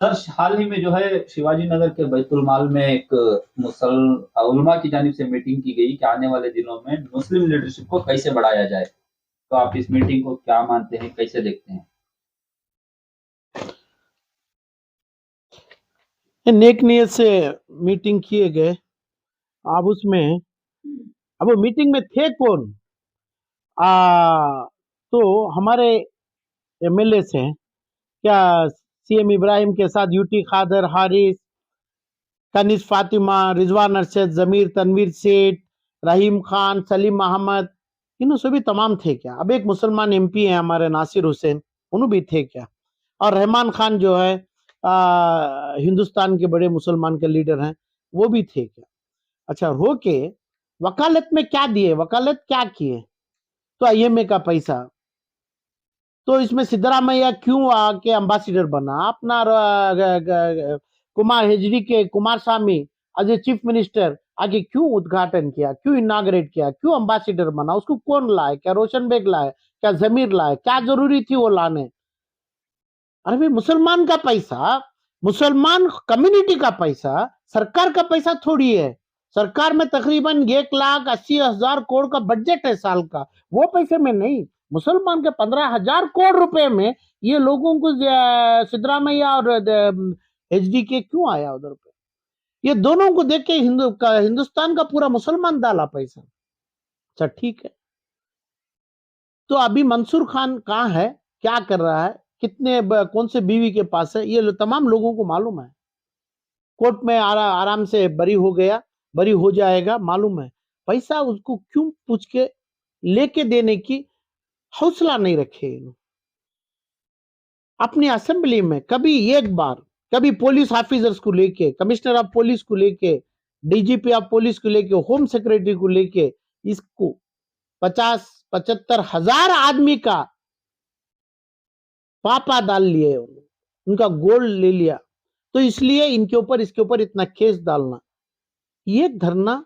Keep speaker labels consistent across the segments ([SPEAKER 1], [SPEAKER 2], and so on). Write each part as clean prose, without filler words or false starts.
[SPEAKER 1] Sir हाल ही में जो है शिवाजी नगर के बैतुल माल में एक मुसल उलमा की जानिब से मीटिंग की गई कि आने वाले दिनों में मुस्लिम लीडरशिप को कैसे बढ़ाया जाए। तो आप इस मीटिंग को क्या मानते हैं, कैसे देखते हैं?
[SPEAKER 2] नेक नियत से मीटिंग किए गए। अब उसमें अब वो मीटिंग में थे कौन? तो हमारे एमएलए हैं क्या? सीएम इब्राहिम के साथ यूटी खादर, हारिस, कनिज फातिमा, रिजवान अरशद, जमीर तनवीर सेठ, रहीम खान, सलीम अहमद, इन्हों सभी तमाम थे क्या? अब एक मुसलमान एमपी हैं हमारे नासिर हुसैन, उन्हों भी थे क्या? और रहमान खान जो है हिंदुस्तान के बड़े मुसलमान के लीडर हैं, वो भी थे क्या? अच्छा, रोके वकालत में क्या दिए, वकालत क्या किए? तो आईएमए का पैसा। तो इसमें सिद्धरामैया क्यों आके अम्बासिडर बना? अपना कुमार हेजरी के कुमार स्वामी एज ए चीफ मिनिस्टर आगे क्यों उद्घाटन किया, क्यों इनाग्रेट किया, क्यों अम्बासिडर बना? उसको कौन लाए? क्या रोशन बेग लाए? क्या जमीर लाए? क्या जरूरी थी वो लाने? अरे भाई, मुसलमान का पैसा, मुसलमान कम्युनिटी का पैसा, सरकार का पैसा थोड़ी है। सरकार में तकरीबन 1,80,000 करोड़ का बजट है साल का। वो पैसे में नहीं, मुसलमान के 15,000 करोड़ रुपए में ये लोगों को सिद्धरामैया और एचडी के क्यों आया उधर पे? ये दोनों को देख के हिंदुस्तान का पूरा मुसलमान डाला पैसा। अच्छा ठीक है, तो अभी मंसूर खान कहाँ है, क्या कर रहा है, कौन से बीवी के पास है, ये तमाम लोगों को मालूम है। कोर्ट में आराम से बरी हो गया, बरी हो जाएगा, मालूम है। पैसा उसको क्यों पूछ के लेके देने की हौसला नहीं रखे अपनी असेंबली में? कभी एक बार, कभी पुलिस ऑफिसर्स को लेके, कमिश्नर ऑफ पुलिस को लेके, डीजीपी ऑफ पुलिस को लेके, होम सेक्रेटरी को लेके, इसको 50-75 हजार आदमी का पापा डाल लिए, उनका गोल्ड ले लिया। तो इसलिए इनके ऊपर, इसके ऊपर इतना केस डालना, ये धरना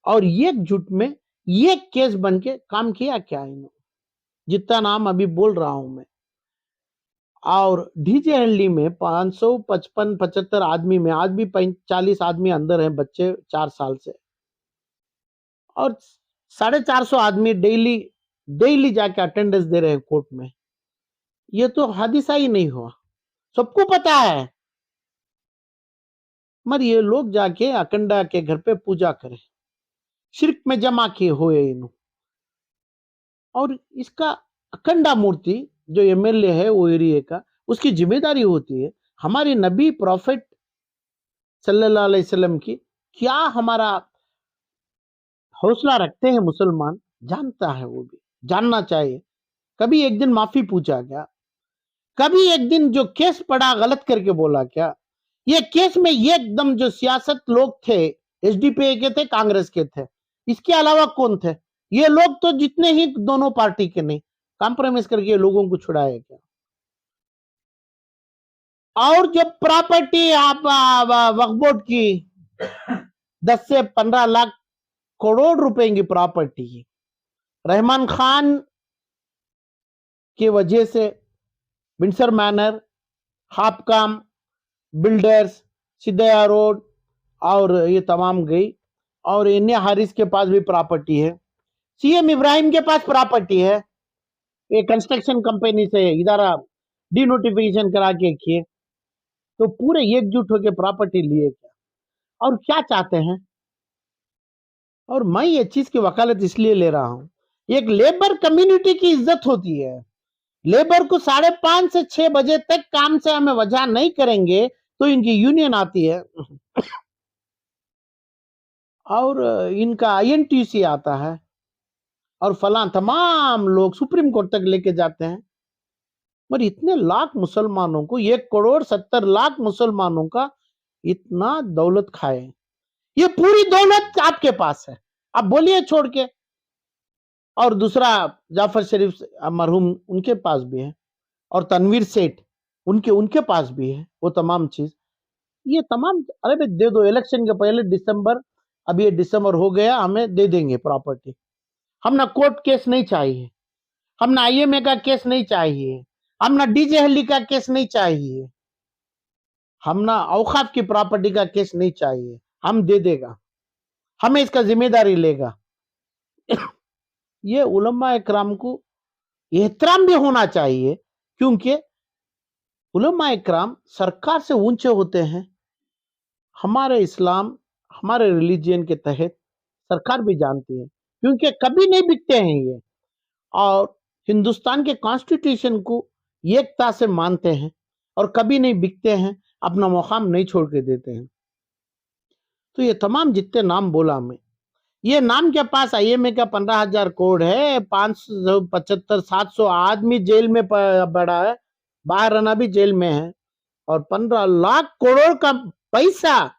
[SPEAKER 2] और ये झूठ में ये केस बन के काम किया क्या इन्होंने? जितना नाम अभी बोल रहा हूं मैं। और डीजेहल्ली में 555-75 आदमी में आज भी 40 आदमी अंदर हैं, बच्चे 4 साल से, और 450 आदमी डेली डेली जाके अटेंडेंस दे रहे हैं कोर्ट में। ये तो हादिसा ही नहीं हुआ, सबको पता है। मगर ये लोग जाके अकंडा के घर पे पूजा करें, शिरक में जमा किए हुए इन। और इसका अखंडा मूर्ति जो एमएलए है वो एरिया का, उसकी जिम्मेदारी होती है हमारे नबी प्रॉफिट सल्लल्लाहु अलैहि वसल्लम की। क्या हमारा हौसला रखते हैं मुसलमान? जानता है, वो भी जानना चाहिए। कभी एक दिन माफी पूछा क्या? कभी एक दिन जो केस पड़ा गलत करके बोला क्या? ये केस में ये एकदम जो सियासत लोग थे, एसडीपीए के थे, कांग्रेस के थे, इसके अलावा कौन थे? ये लोग तो जितने ही दोनों पार्टी के नहीं, कॉम्प्रोमाइज करके लोगों को छुड़ाया क्या? और जब प्रॉपर्टी आप वक्फ बोर्ड की 10 से 15 लाख करोड़ रुपए की प्रॉपर्टी की, रहमान खान की वजह से Windsor manner, हापकाम, builders, Siddhaya road और ये तमाम गई। और इन्हें हारिस के पास भी प्रॉपर्टी है, सीएम इब्राहिम के पास प्रॉपर्टी है, ये कंस्ट्रक्शन कंपनी से इदारा डिनोटिफिकेशन करा के किए। तो पूरे एकजुट होकर प्रॉपर्टी लिए क्या और क्या चाहते हैं? और मैं ये चीज की वकालत इसलिए ले रहा हूं, एक लेबर कम्युनिटी की इज्जत होती है। लेबर को 5:30 से 6 बजे तक काम से हमें वजह नहीं करेंगे तो इनकी यूनियन आती है, और इनका आईएनटीसी आता है, और फलां तमाम लोग सुप्रीम कोर्ट तक लेके जाते हैं। पर इतने लाख मुसलमानों को, 1,70,00,000 मुसलमानों का इतना दौलत खाए, ये पूरी दौलत आपके पास है, आप बोलिए छोड़ के। और दूसरा जाफर शरीफ मरहूम, उनके पास भी है, और तनवीर सेठ, उनके उनके पास भी है वो तमाम चीज। ये तमाम, अरे भाई दे दो, इलेक्शन के पहले दिसंबर, अब ये दिसंबर हो गया, हमें दे देंगे प्रॉपर्टी। हम ना कोर्ट केस नहीं चाहिए, हम ना आईएमए का केस नहीं चाहिए, हम ना डीजे हल्ली का केस नहीं चाहिए, हम ना औकाफ की प्रॉपर्टी का केस नहीं चाहिए, हम दे देगा, हमें इसका जिम्मेदारी लेगा। ये उलमा इकराम को एहतराम भी होना चाहिए, क्योंकि उलमा इकराम सरकार से ऊंचे होते हैं। हमारे इस्लाम, हमारे रिलीजियन के तहत सरकार भी जानती है, क्योंकि कभी नहीं बिकते हैं ये, और हिंदुस्तान के कॉन्स्टिट्यूशन को एकता से मानते हैं और कभी नहीं बिकते हैं, अपना मुकाम नहीं छोड़ के देते हैं। तो ये तमाम जितने नाम बोला मैं, ये नाम के पास IMA का 15,000 करोड़ है, 575-700 आदमी जेल में पड़ा है, बाहर रहना भी जेल में है, और 15 लाख करोड़ का पैसा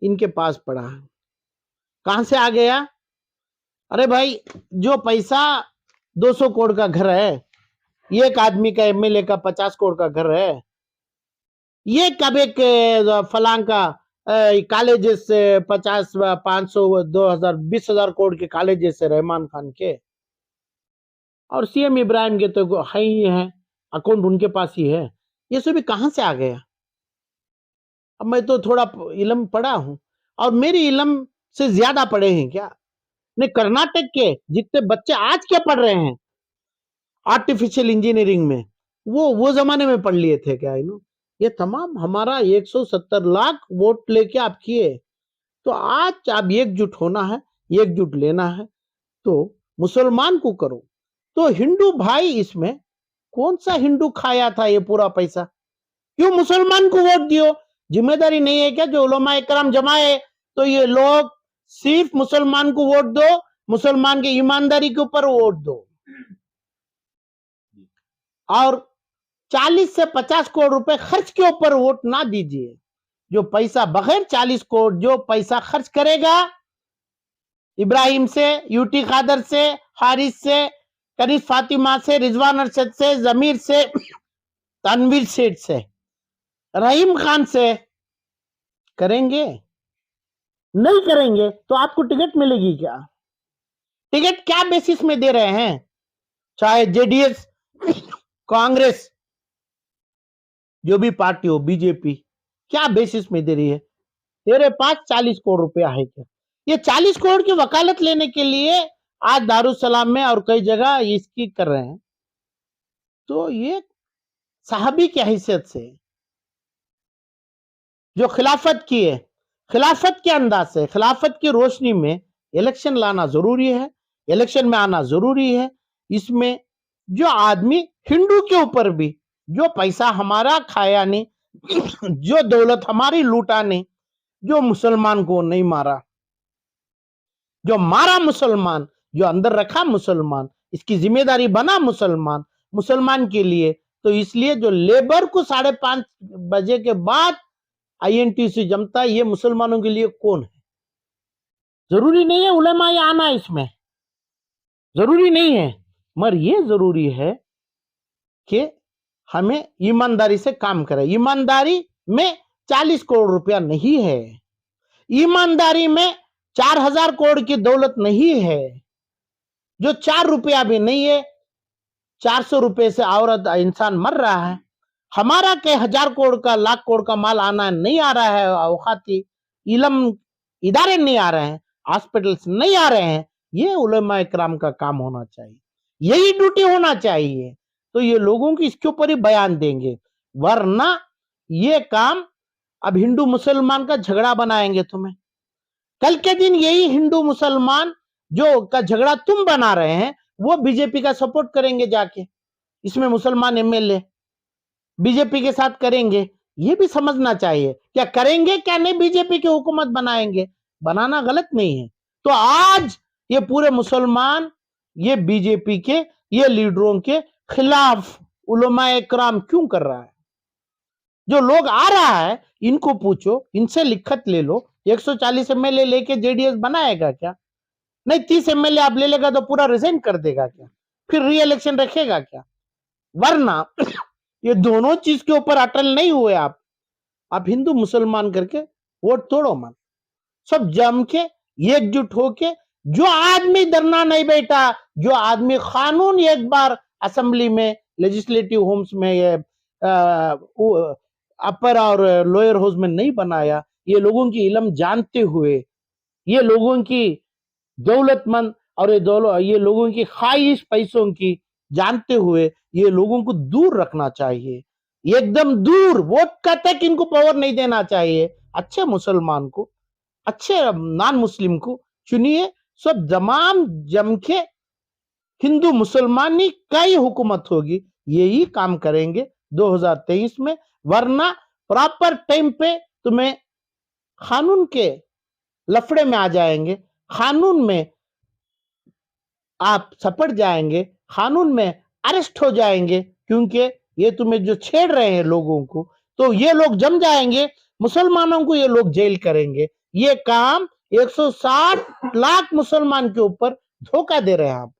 [SPEAKER 2] इनके पास पड़ा है। कहां से आ गया? अरे भाई, जो पैसा 200 करोड़ का घर है, एक आदमी का MLA का 50 करोड़ का घर है, ये कब एक फलां का कॉलेजेस से 50, 500, 2000, 20,000 करोड़ के कॉलेजेस से रहमान खान के, और CM इब्राहिम के तो है ही है, अकाउंट उनके पास ही है। ये सब भी कहां से आ गया? अब मैं तो थोड़ा इल्म पढ़ा हूं, और मेरी इल्म से ज्यादा पढ़े हैं क्या? नहीं, कर्नाटक के जितने बच्चे आज क्या पढ़ रहे हैं आर्टिफिशियल इंजीनियरिंग में, वो जमाने में पढ़ लिए थे क्या? ये तमाम हमारा 170 लाख वोट लेके आप किए, तो आज आप एकजुट होना है, एकजुट लेना है, तो मुसलमान को करो। तो हिंदू भाई, इसमें कौन सा हिंदू खाया था ये पूरा पैसा? क्यों मुसलमान को वोट दियो? जिम्मेदारी नहीं है क्या जो उलमा इकराम जमाए? तो ये लोग सिर्फ मुसलमान को वोट दो, मुसलमान की ईमानदारी के ऊपर वोट दो, और 40 से 50 करोड़ रुपए खर्च के ऊपर वोट ना दीजिए। जो पैसा बगैर 40 करोड़ जो पैसा खर्च करेगा, इब्राहिम से, यूटी खादर से, हारिस से, कनीज फातिमा से, रिजवान अरशद से, जमीर से, तनवीर सेठ से, रहीम खान से करेंगे? नहीं करेंगे तो आपको टिकट मिलेगी क्या? टिकट क्या बेसिस में दे रहे हैं? चाहे JDS, कांग्रेस, जो भी पार्टी हो, BJP, क्या बेसिस में दे रही है? तेरे पास 40 करोड़ रुपया है क्या? ये 40 करोड़ की वकालत लेने के लिए आज दारुसलाम में और कई जगह इसकी कर रहे हैं। तो ये साहबी की हैसियत से जो खिलाफत की है, खिलाफत के अंदाज से, खिलाफत की रोशनी में इलेक्शन लाना जरूरी है, इलेक्शन में आना जरूरी है। इसमें जो आदमी हिंदू के ऊपर भी जो पैसा हमारा खाया नहीं, जो दौलत हमारी लूटा नहीं, जो मुसलमान को नहीं मारा, जो मारा मुसलमान, जो अंदर रखा मुसलमान, इसकी जिम्मेदारी बना मुसलमान, मुसलमान के लिए। तो इसलिए जो लेबर को 5:30 बजे के बाद INTC जमता है, ये मुसलमानों के लिए कौन है? जरूरी नहीं है उलेमा ये आना, इसमें जरूरी नहीं है, मगर ये जरूरी है कि हमें ईमानदारी से काम करें। ईमानदारी में 40 करोड़ रुपया नहीं है, ईमानदारी में 4,000 करोड़ की दौलत नहीं है, जो 4 रुपया भी नहीं है। 400 रुपए से औरत इंसान मर रहा है। हमारा के 1,000 करोड़ का, लाख करोड़ का माल आना नहीं आ रहा है, औकाती इल्म इदारे नहीं आ रहे हैं, हॉस्पिटल्स नहीं आ रहे हैं। ये उलेमा इकराम का काम होना चाहिए, यही ड्यूटी होना चाहिए। तो ये लोगों की इसके ऊपर ही बयान देंगे, वरना ये काम अब हिंदू मुसलमान का झगड़ा बनाएंगे तुम्हें। कल के दिन यही हिंदू मुसलमान जो का झगड़ा तुम बना रहे हैं, वो BJP का सपोर्ट करेंगे जाके, इसमें मुसलमान MLA BJP के साथ करेंगे। ये भी समझना चाहिए, क्या करेंगे क्या नहीं, BJP की हुकूमत बनाएंगे, बनाना गलत नहीं है। तो आज ये पूरे मुसलमान ये BJP के ये लीडरों के खिलाफ उलमा इकराम क्यों कर रहा है? जो लोग आ रहा है इनको पूछो, इनसे लिखत ले लो। 140 MLA लेके JDS बनाएगा क्या? नहीं, 30 MLA आप ले लेगा तो पूरा रिजाइन कर देगा क्या? फिर री इलेक्शन रखेगा क्या? वरना ये दोनों चीज के ऊपर अटल नहीं हुए आप हिंदू मुसलमान करके वोट तोड़ो मत, सब जम के एकजुट होके। जो आदमी धरना नहीं बैठा, जो आदमी कानून एक बार असेंबली में, लेजिस्लेटिव होम्स में, ये अपर और लोअर हाउस में नहीं बनाया, ये लोगों की इल्म जानते हुए, ये लोगों की दौलतमंद और ये लोगों की ख्वाहिश पैसों की जानते हुए ये लोगों को दूर रखना चाहिए, एकदम दूर, वोट का तक इनको पावर नहीं देना चाहिए। अच्छे मुसलमान को, अच्छे नॉन मुस्लिम को चुनिए, सब तमाम जम के हिंदू मुसलमानी का ही हुकूमत होगी, यही काम करेंगे 2023 में, वरना प्रॉपर टाइम पे तुम्हें कानून के लफड़े में आ जाएंगे, कानून में आप सपट जाएंगे, कानून में अरेस्ट हो जाएंगे, क्योंकि ये तुम्हें जो छेड़ रहे हैं लोगों को, तो ये लोग जम जाएंगे, मुसलमानों को ये लोग जेल करेंगे। ये काम 160 लाख मुसलमान के ऊपर धोखा दे रहे हैं आप।